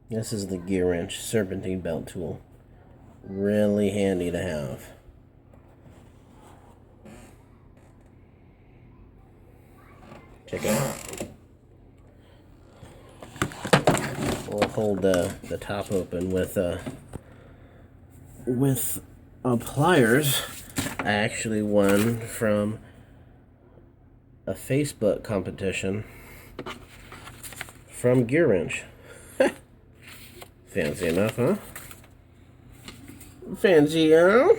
This is the gear wrench serpentine belt tool. Really handy to have. Check it out. We'll hold the top open with pliers. I actually won from a Facebook competition from gearwrench. Fancy enough, huh? Fancy, huh?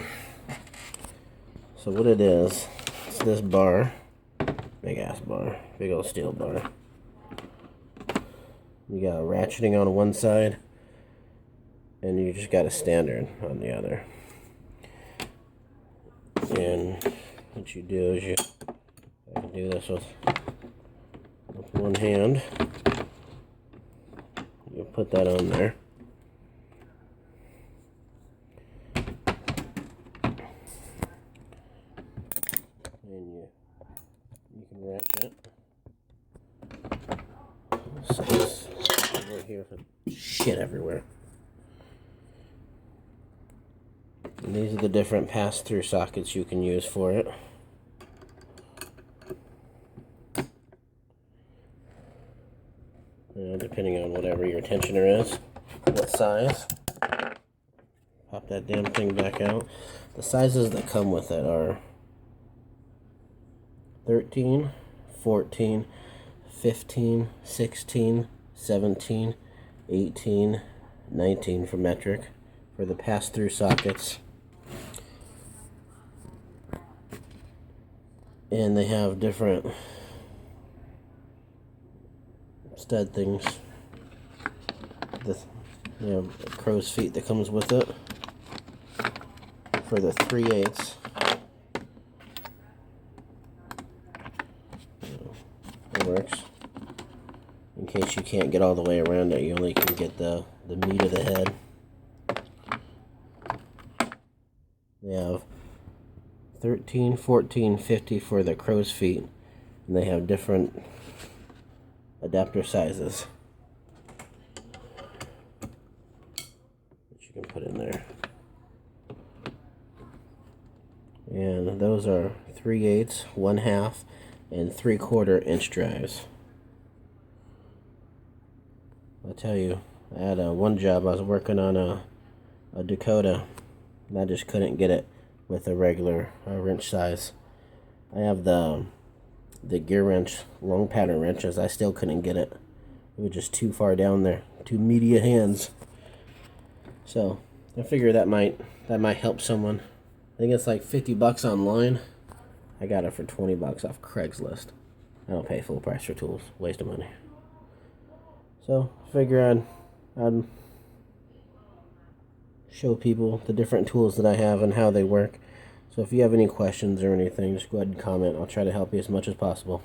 So what it is, it's this bar. Big ass bar. Big old steel bar. You got ratcheting on one side, and you just got a standard on the other. And what you do is I can do this with one hand. You put that on there. And you can ratchet. So it's right here for shit everywhere. And these are the different pass-through sockets you can use for it. Depending on whatever your tensioner is, what size. Pop that damn thing back out. The sizes that come with it are 13, 14, 15, 16, 17, 18, 19 for metric, for the pass-through sockets. And they have different stud things. The crow's feet that comes with it for the 3/8. It works. In case you can't get all the way around it, you only can get the meat of the head. They have 13, 14, 50 for the crow's feet, and they have different adapter sizes that you can put in there. And those are 3/8, 1/2, and 3/4 inch drives. I'll tell you, I had one job, I was working on a Dakota, and I just couldn't get it with a regular wrench size. I have the gear wrench, long pattern wrenches. I still couldn't get it. It was just too far down there, too meaty hands. So I figure that might help someone. I think it's like 50 bucks online. I got it for 20 bucks off Craigslist. I don't pay full price for tools. Waste of money. So I figure I'd show people the different tools that I have and how they work. So if you have any questions or anything, just go ahead and comment. I'll try to help you as much as possible.